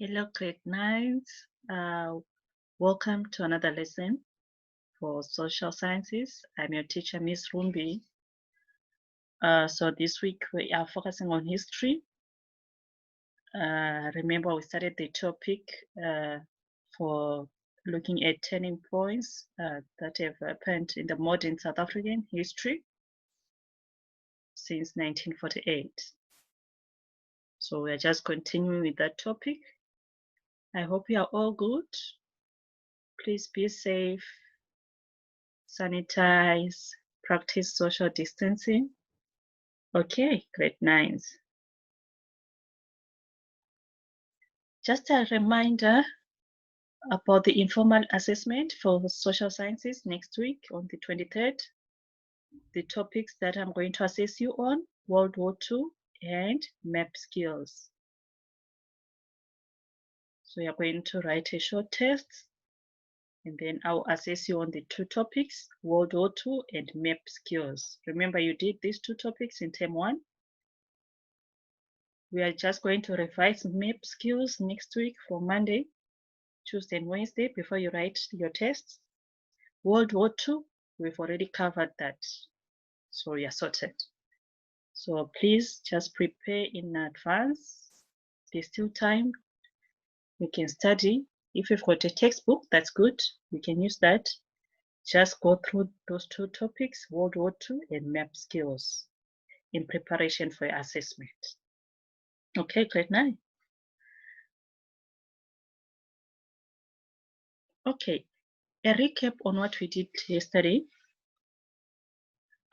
Hello, grade 9s. Welcome to another lesson for social sciences. I'm your teacher, Miss Rumbi. So this week we are focusing on history. Remember, we started the topic for looking at turning points that have happened in the modern South African history since 1948. So we are just continuing with that topic. I hope you are all good. Please be safe, sanitize, practice social distancing. Okay, grade 9s. Just a reminder about the informal assessment for social sciences next week on the 23rd. The topics that I'm going to assess you on: World War II and map skills. So you're going to write a short test, and then I'll assess you on the two topics, World War II and map skills. Remember, you did these two topics in term 1. We are just going to revise map skills next week for Monday, Tuesday, and Wednesday before you write your tests. World War II, we've already covered that, so you're sorted. So please just prepare in advance. There's still time. You can study. If you've got a textbook, that's good. You can use that. Just go through those two topics, World War II and map skills, in preparation for your assessment. Okay, grade 9. Okay, a recap on what we did yesterday.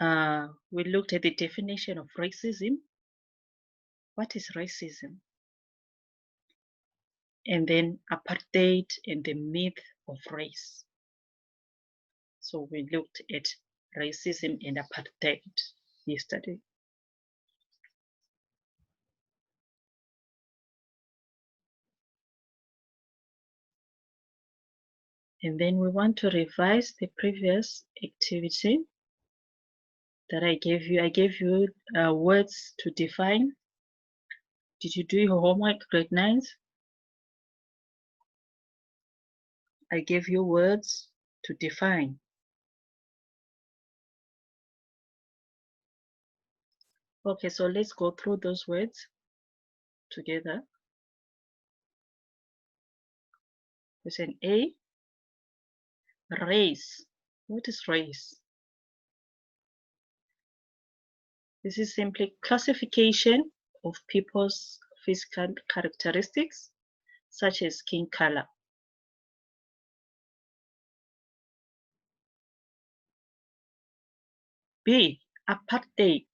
We looked at the definition of racism. What is racism? And then apartheid and the myth of race. So we looked at racism and apartheid yesterday. And then we want to revise the previous activity that I gave you. I gave you words to define. Did you do your homework, grade 9s? I gave you words to define. Okay, so let's go through those words together. Question A, race. What is race? This is simply classification of people's physical characteristics, such as skin color. B, apartheid.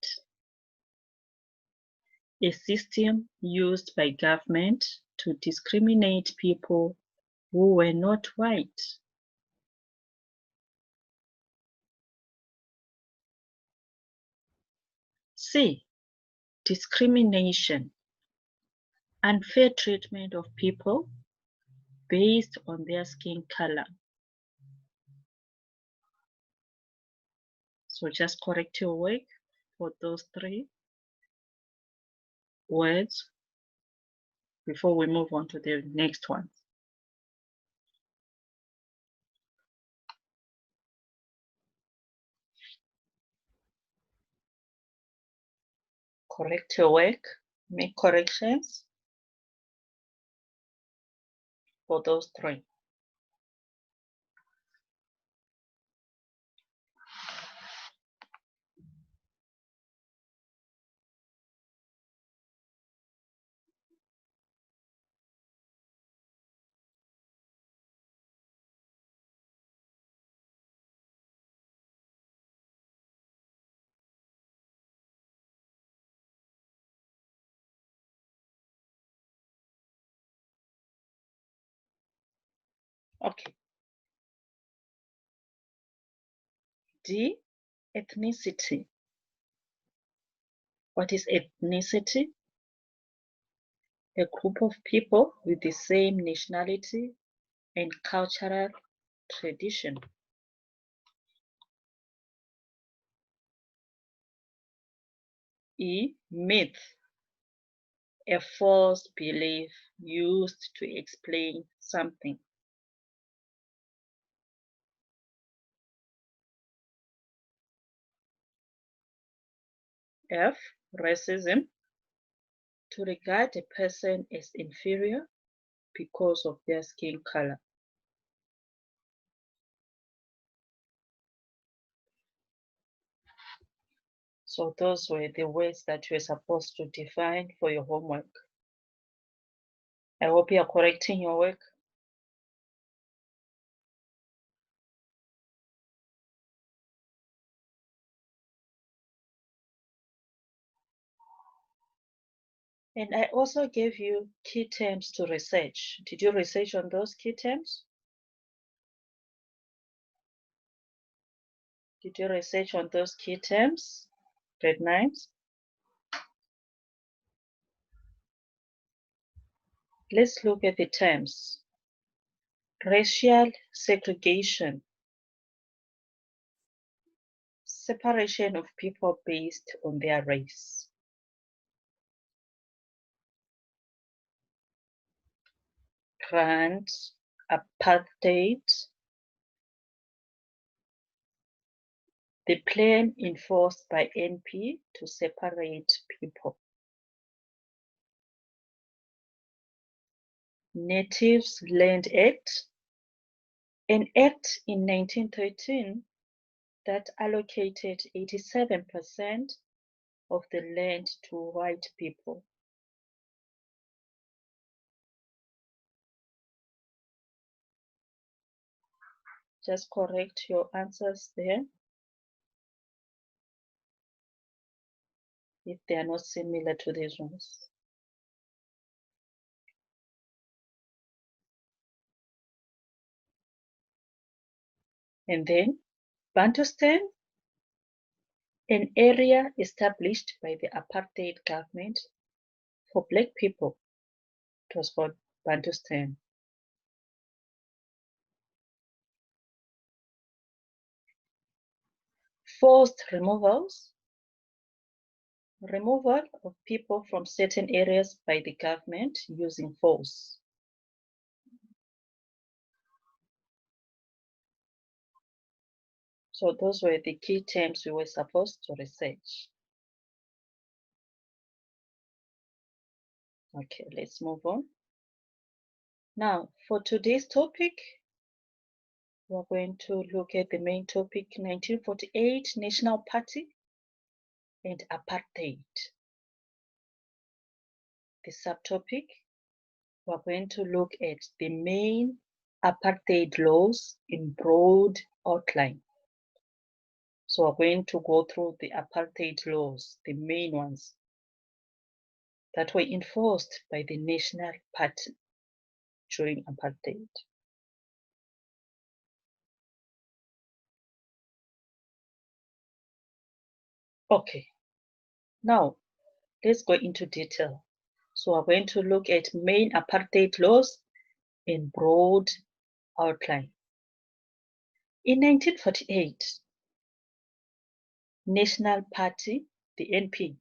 A system used by government to discriminate people who were not white. C, discrimination. Unfair treatment of people based on their skin color. So just correct your work for those 3 words before we move on to the next one. Correct your work, make corrections for those 3. Okay. D, ethnicity. What is ethnicity? A group of people with the same nationality and cultural tradition. E, myth. A false belief used to explain something. F. Racism. To regard a person as inferior because of their skin color. So those were the words that you were supposed to define for your homework. I hope you are correcting your work. And I also gave you key terms to research. Did you research on those key terms? Did you research on those key terms? Grade 9s? Let's look at the terms. Racial segregation. Separation of people based on their race. Grand apartheid. The plan enforced by NP to separate people. Natives Land Act, an act in 1913 that allocated 87% of the land to white people. Just correct your answers there if they are not similar to these ones. And then Bantustan, an area established by the apartheid government for black people. It was called Bantustan. Forced removals, removal of people from certain areas by the government using force. So those were the key terms we were supposed to research. Okay, let's move on. Now, for today's topic, we're going to look at the main topic, 1948 National Party and Apartheid. The subtopic, we're going to look at the main apartheid laws in broad outline. So we're going to go through the apartheid laws, the main ones that were enforced by the National Party during apartheid. Okay, now let's go into detail. So we're going to look at main apartheid laws in broad outline. In 1948, National Party, the NP,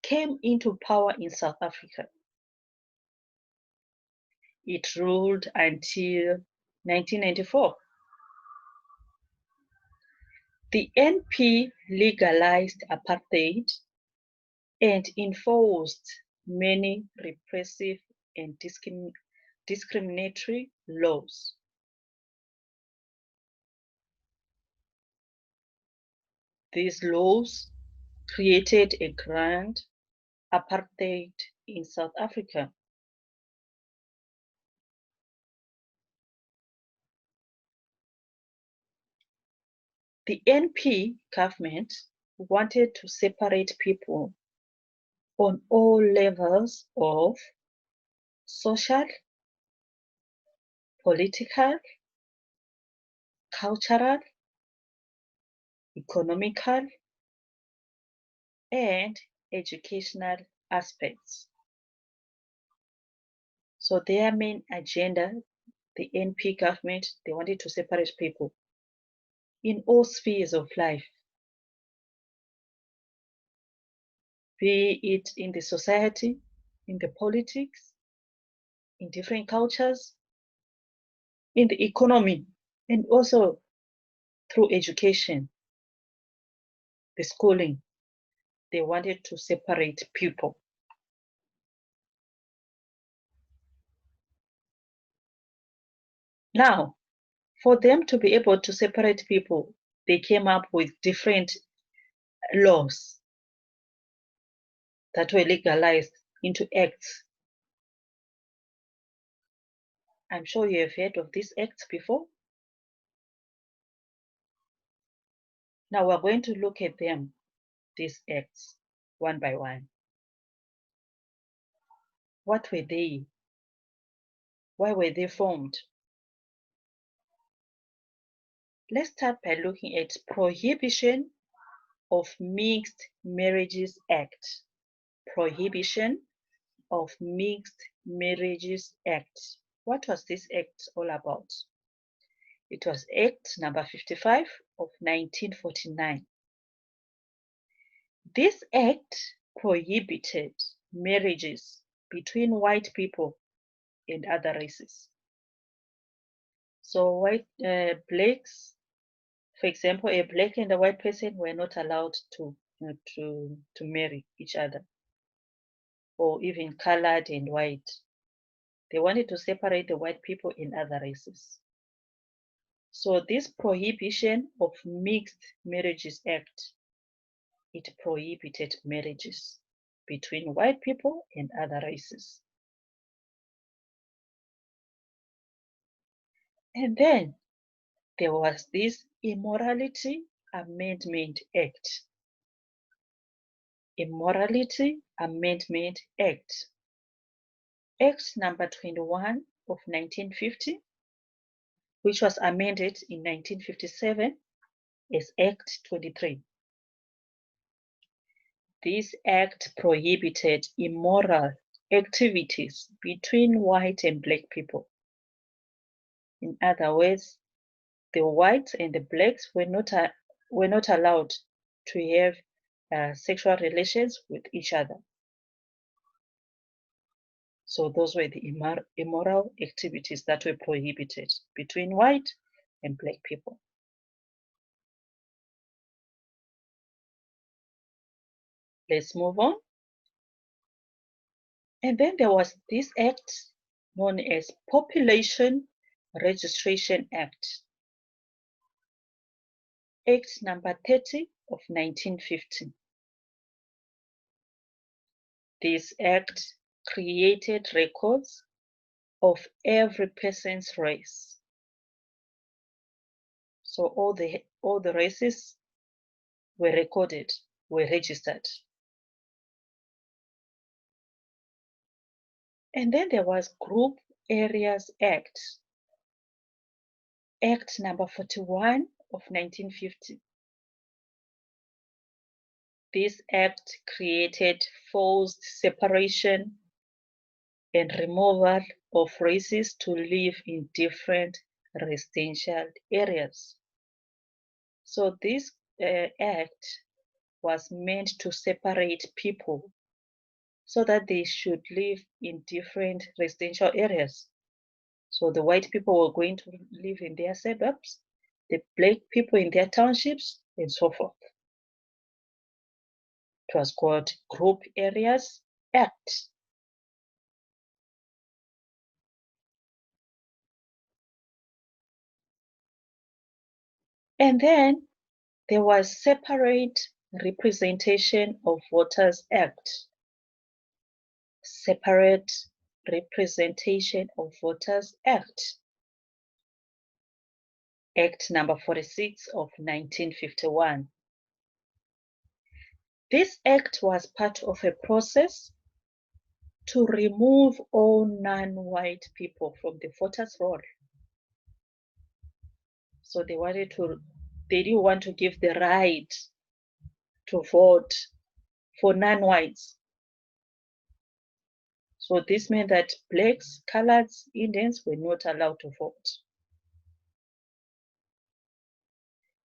came into power in South Africa. It ruled until 1994. The NP legalized apartheid and enforced many repressive and discriminatory laws. These laws created a grand apartheid in South Africa. The NP government wanted to separate people on all levels of social, political, cultural, economical, and educational aspects. So their main agenda, the NP government, they wanted to separate people in all spheres of life, be it in the society, in the politics, in different cultures, in the economy, and also through education, the schooling. They wanted to separate people. Now, for them to be able to separate people, they came up with different laws that were legalized into acts. I'm sure you have heard of these acts before. Now we're going to look at them, these acts, one by one. What were they? Why were they formed? Let's start by looking at Prohibition of Mixed Marriages Act. Prohibition of Mixed Marriages Act. What was this act all about? It was Act number 55 of 1949. This act prohibited marriages between white people and other races. So blacks, for example, a black and a white person were not allowed to marry each other, or even colored and white. They wanted to separate the white people and other races. So this Prohibition of Mixed Marriages Act, it prohibited marriages between white people and other races. And then there was this Immorality Amendment Act. Immorality Amendment Act. Act number 21 of 1950, which was amended in 1957 as Act 23. This act prohibited immoral activities between white and black people. In other words, the whites and the blacks were not allowed to have sexual relations with each other. So those were the immoral activities that were prohibited between white and black people. Let's move on. And then there was this act known as Population Registration Act. Act number 30 of 1950. This act created records of every person's race. So all the races were recorded, were registered. And then there was Group Areas Act, Act number 41 of 1950. This act created forced separation and removal of races to live in different residential areas. So this act was meant to separate people so that they should live in different residential areas. So the white people were going to live in their suburbs, the black people in their townships, and so forth. It was called Group Areas Act. And then there was Separate Representation of Voters Act. Separate Representation of Voters Act. Act number 46 of 1951. This act was part of a process to remove all non-white people from the voters' roll. So they didn't want to give the right to vote for non-whites. So this meant that blacks, coloreds, Indians were not allowed to vote.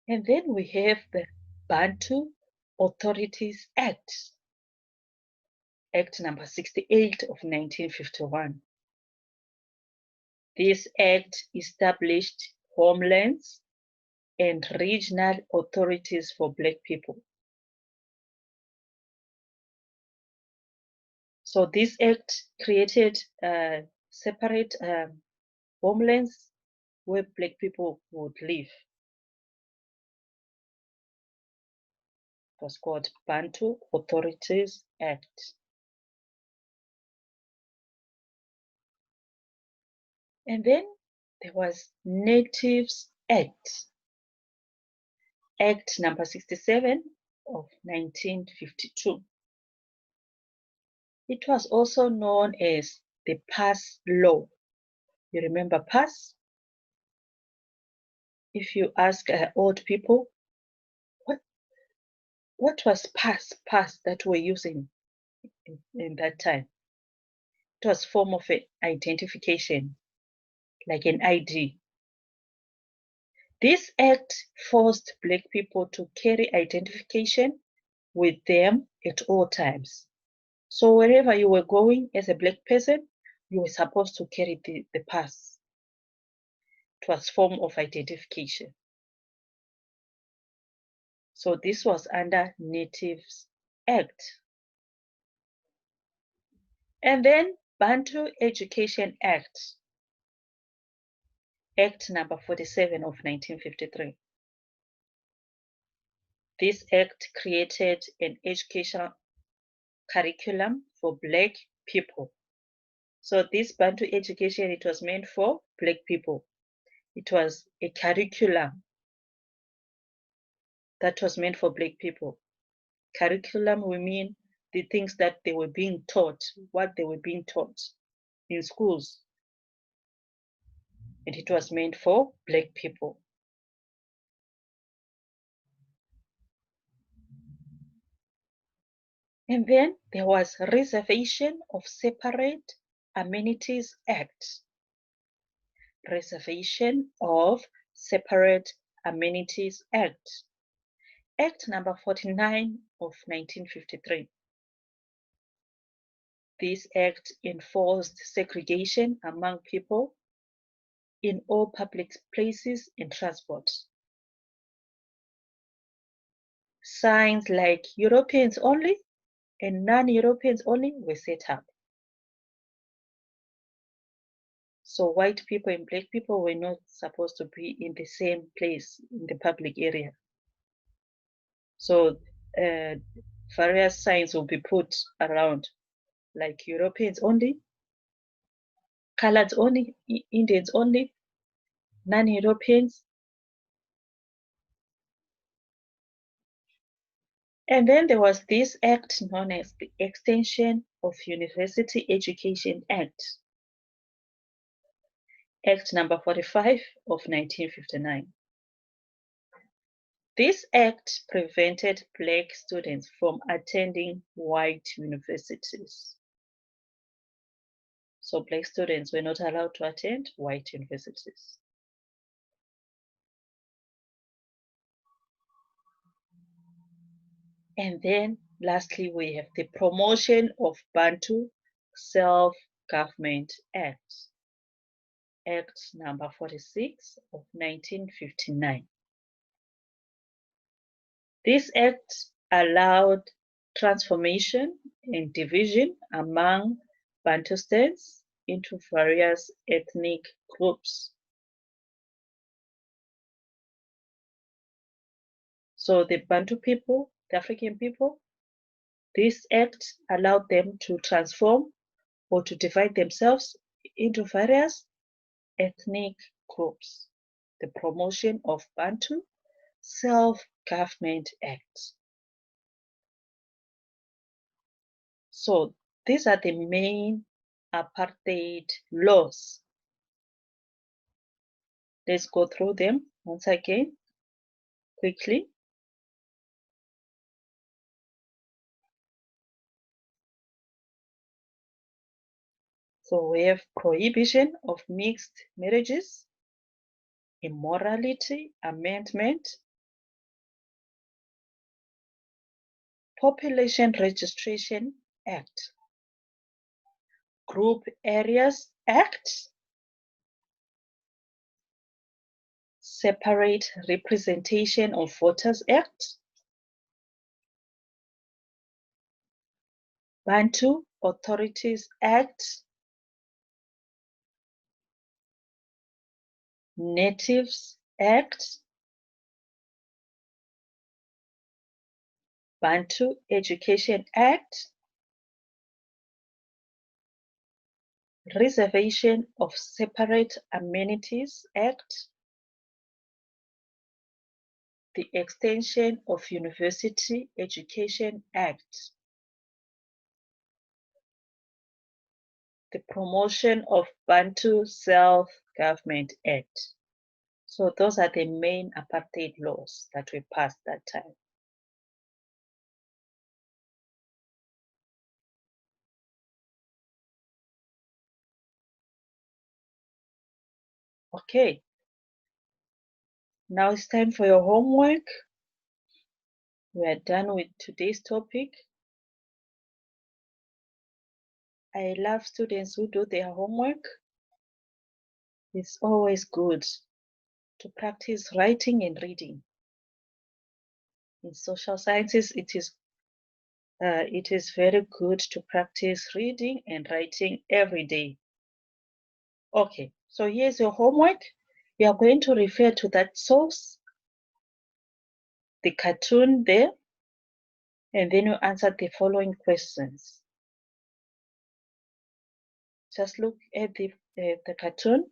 And then we have the Bantu Authorities Act. Act number 68 of 1951. This act established homelands and regional authorities for Black people. So this act created separate homelands where Black people would live. It was called Bantu Authorities Act. And then there was Natives Act, Act number 67 of 1952. It was also known as the Pass Law. You remember Pass? If you ask old people, what was Pass that we're using in that time? It was form of identification, like an ID. This act forced Black people to carry identification with them at all times. So wherever you were going as a Black person, you were supposed to carry the pass. It was form of identification. So this was under Natives Act. And then Bantu Education Act, Act number 47 of 1953. This act created an educational curriculum for Black people. So this Bantu education, it was meant for Black people. It was a curriculum that was meant for Black people. Curriculum, we mean the things that they were being taught, what they were being taught in schools. And it was meant for Black people. And then there was Reservation of Separate Amenities Act. Reservation of Separate Amenities Act. Act number 49 of 1953. This act enforced segregation among people in all public places and transport. Signs like Europeans only and non-Europeans only were set up. So white people and Black people were not supposed to be in the same place in the public area. So various signs will be put around, like Europeans only, Coloreds only, Indians only, non-Europeans. And then there was this act known as the Extension of University Education Act, Act number 45 of 1959. This act prevented Black students from attending white universities. So Black students were not allowed to attend white universities. And then lastly, we have the Promotion of Bantu Self-Government Act, Act number 46 of 1959. This act allowed transformation and division among Bantustans into various ethnic groups. So the Bantu people, the African people, this act allowed them to transform or to divide themselves into various ethnic groups. The Promotion of Bantu Self-Government Act. So these are the main apartheid laws. Let's go through them once again, quickly. So we have prohibition of mixed marriages, immorality amendment, Population Registration Act. Group Areas Act, Separate Representation of Voters Act, Bantu Authorities Act, Natives Act, Bantu Education Act, Reservation of Separate Amenities Act, the Extension of University Education Act, the Promotion of Bantu Self-Government Act. So those are the main apartheid laws that we passed that time. Okay, now it's time for your homework. We are done with today's topic. I love students who do their homework. It's always good to practice writing and reading. In social sciences, it is very good to practice reading and writing every day. Okay, so here's your homework. You are going to refer to that source, the cartoon there, and then you answer the following questions. Just look at the cartoon.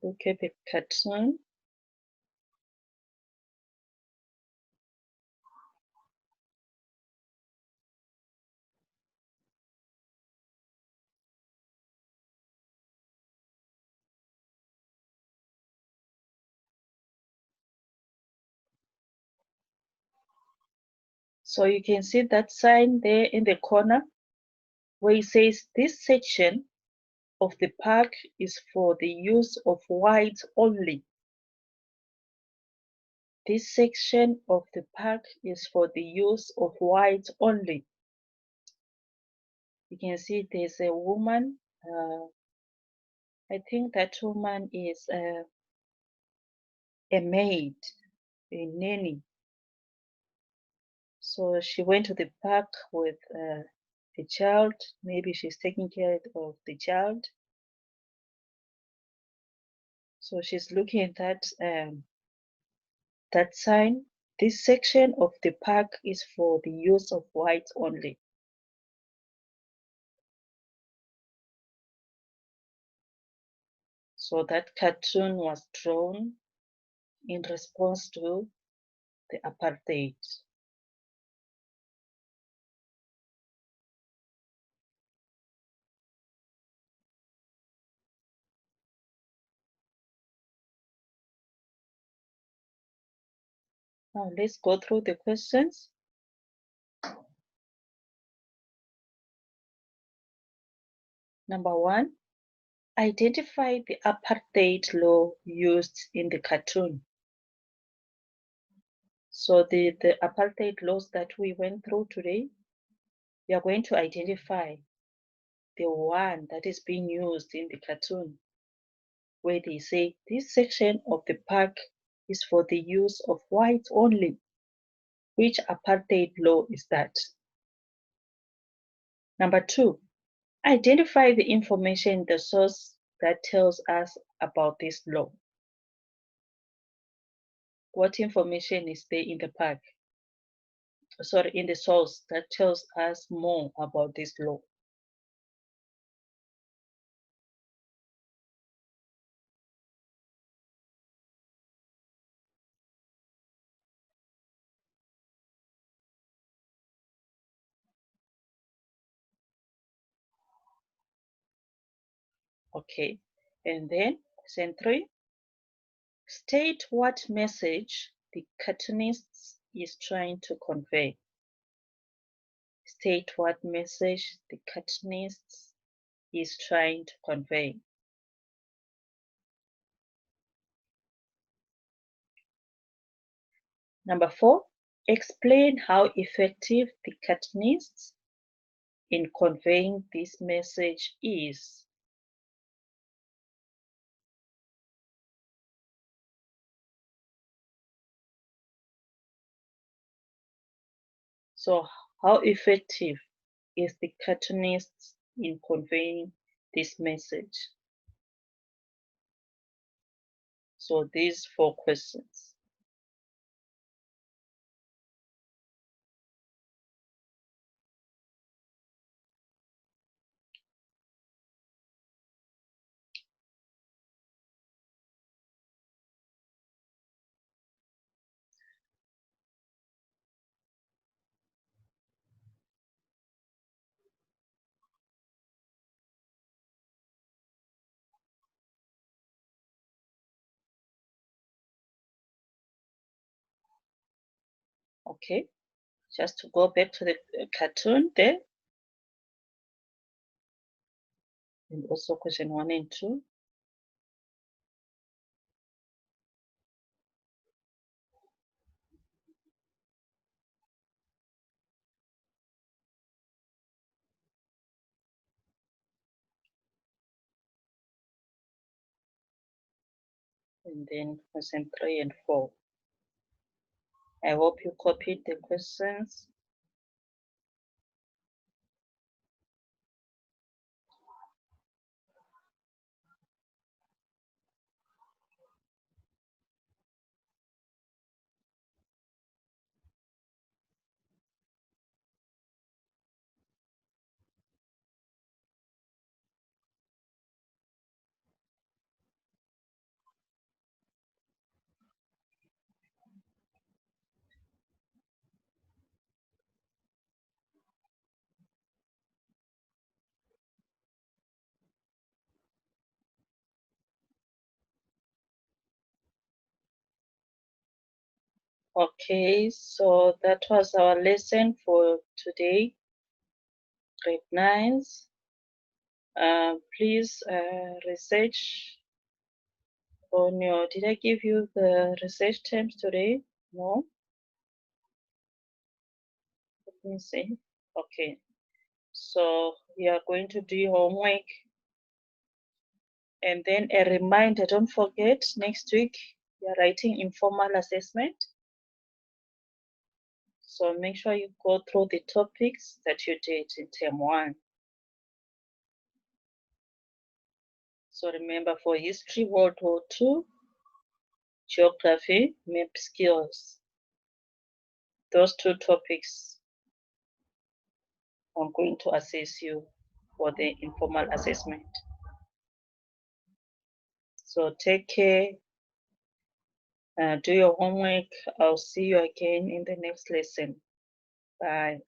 Look at the cartoon. So you can see that sign there in the corner where it says this section of the park is for the use of whites only. This section of the park is for the use of whites only. You can see there's a woman. I think that woman is a maid, a nanny. So she went to the park with a child. Maybe she's taking care of the child. So she's looking at that sign. This section of the park is for the use of whites only. So that cartoon was drawn in response to the apartheid. Now let's go through the questions. Number 1, identify the apartheid law used in the cartoon. So the apartheid laws that we went through today, we are going to identify the one that is being used in the cartoon, where they say this section of the park is for the use of whites only. Which apartheid law is that? Number 2, identify the information, the source that tells us about this law. What information is there in the park? Sorry, in the source that tells us more about this law? Okay, and then question 3, state what message the cartoonist is trying to convey. State what message the cartoonist is trying to convey. Number 4, explain how effective the cartoonists in conveying this message is. So how effective is the cartoonist in conveying this message? So these 4 questions. Okay, just to go back to the cartoon there, and also question 1 and 2. And then question 3 and 4. I hope you copied the questions. Okay, so that was our lesson for today, grade 9s. Please research on your, did I give you the research terms today? No? Let me see. Okay, so we are going to do your homework. And then a reminder, don't forget, next week we are writing informal assessment. So make sure you go through the topics that you did in term 1. So remember, for history, World War II, geography, map skills. Those 2 topics I'm going to assess you for the informal assessment. So take care, do your homework. I'll see you again in the next lesson. Bye.